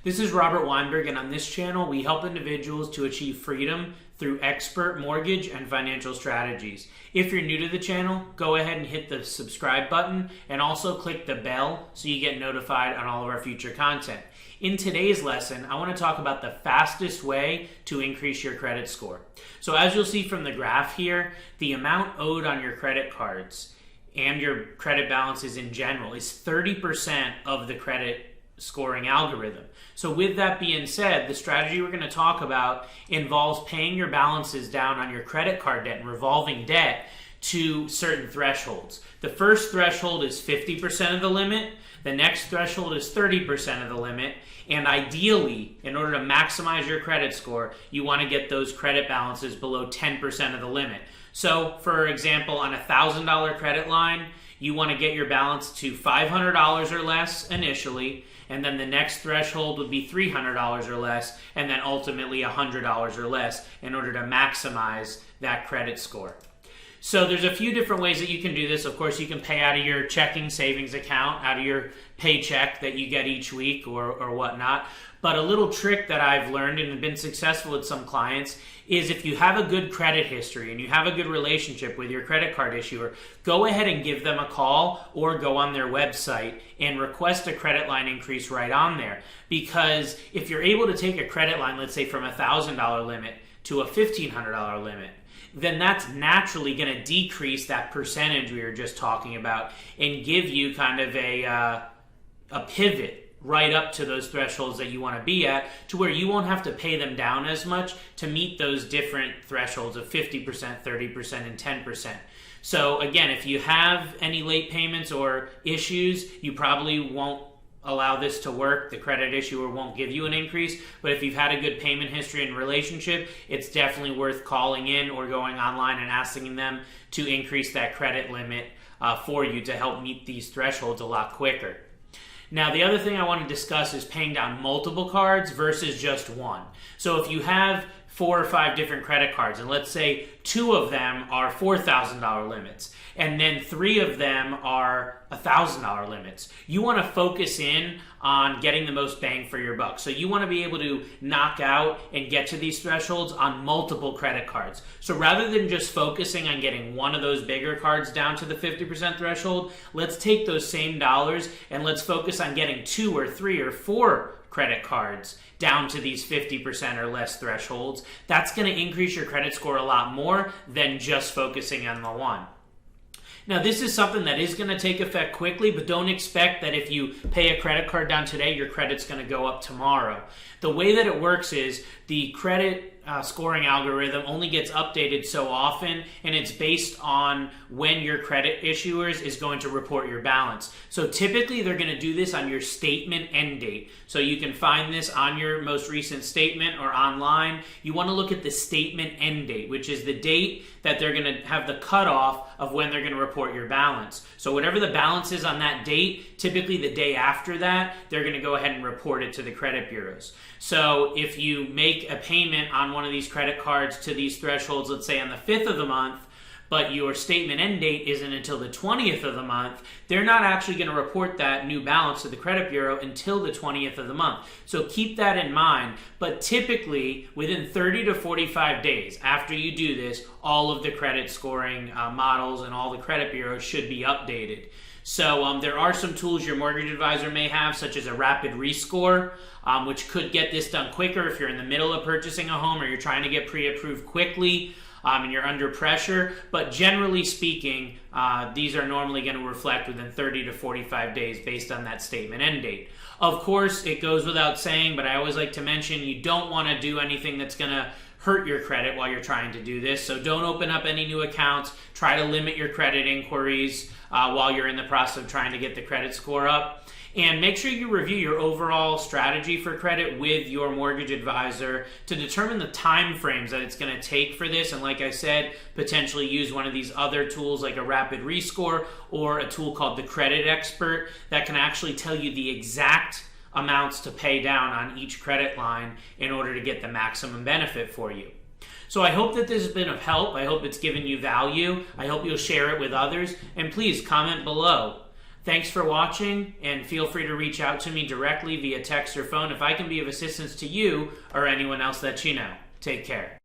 This is Robert Weinberg, and on this channel, we help individuals to achieve freedom through expert mortgage and financial strategies. If you're new to the channel, go ahead and hit the subscribe button and also click the bell so you get notified on all of our future content. In today's lesson, I want to talk about the fastest way to increase your credit score. So as you'll see from the graph here, the amount owed on your credit cards and your credit balances in general is 30% of the credit scoring algorithm. So with that being said, the strategy we're going to talk about involves paying your balances down on your credit card debt and revolving debt to certain thresholds. The first threshold is 50% of the limit. The next threshold is 30% of the limit. And ideally, in order to maximize your credit score, you want to get those credit balances below 10% of the limit. So, for example, on a $1,000 credit line, you want to get your balance to $500 or less initially, and then the next threshold would be $300 or less, and then ultimately $100 or less in order to maximize that credit score. So there's a few different ways that you can do this. Of course, you can pay out of your checking savings account, out of your paycheck that you get each week or whatnot. But a little trick that I've learned and have been successful with some clients is if you have a good credit history and you have a good relationship with your credit card issuer, go ahead and give them a call or go on their website and request a credit line increase right on there. Because if you're able to take a credit line, let's say from a $1,000 limit to a $1,500 limit, then that's naturally going to decrease that percentage we were just talking about and give you kind of a pivot right up to those thresholds that you want to be at, to where you won't have to pay them down as much to meet those different thresholds of 50%, 30%, and 10%. So again, if you have any late payments or issues, you probably won't allow this to work. The credit issuer won't give you an increase, but if you've had a good payment history and relationship, it's definitely worth calling in or going online and asking them to increase that credit limit for you to help meet these thresholds a lot quicker. Now, the other thing I want to discuss is paying down multiple cards versus just one. So if you have 4 or 5 different credit cards, and let's say 2 of them are $4,000 limits, and then 3 of them are $1,000 limits, you want to focus in on getting the most bang for your buck. So you want to be able to knock out and get to these thresholds on multiple credit cards. So rather than just focusing on getting one of those bigger cards down to the 50% threshold, let's take those same dollars and let's focus on getting 2 or 3 or 4 credit cards down to these 50% or less thresholds. That's going to increase your credit score a lot more than just focusing on the one. Now, this is something that is going to take effect quickly, but don't expect that if you pay a credit card down today, your credit's going to go up tomorrow. The way that it works is the credit scoring algorithm only gets updated so often, and it's based on when your credit issuers is going to report your balance. So typically they're going to do this on your statement end date. So you can find this on your most recent statement or online. You want to look at the statement end date, which is the date that they're going to have the cutoff of when they're going to report your balance. So whatever the balance is on that date, typically the day after that, they're going to go ahead and report it to the credit bureaus. So if you make a payment on one of these credit cards to these thresholds, let's say on the 5th of the month, but your statement end date isn't until the 20th of the month, they're not actually going to report that new balance to the credit bureau until the 20th of the month. So keep that in mind. But typically, within 30 to 45 days after you do this, all of the credit scoring models and all the credit bureaus should be updated. So there are some tools your mortgage advisor may have, such as a rapid rescore, which could get this done quicker if you're in the middle of purchasing a home or you're trying to get pre-approved quickly and you're under pressure. But generally speaking, these are normally going to reflect within 30 to 45 days based on that statement end date. Of course, it goes without saying, but I always like to mention you don't want to do anything that's going to hurt your credit while you're trying to do this. So don't open up any new accounts. Try to limit your credit inquiries while you're in the process of trying to get the credit score up. And make sure you review your overall strategy for credit with your mortgage advisor to determine the time frames that it's going to take for this. And like I said, potentially use one of these other tools like a rapid rescore or a tool called the Credit Expert that can actually tell you the exact amounts to pay down on each credit line in order to get the maximum benefit for you. So I hope that this has been of help. I hope it's given you value. I hope you'll share it with others. And please comment below. Thanks for watching, and feel free to reach out to me directly via text or phone if I can be of assistance to you or anyone else that you know. Take care.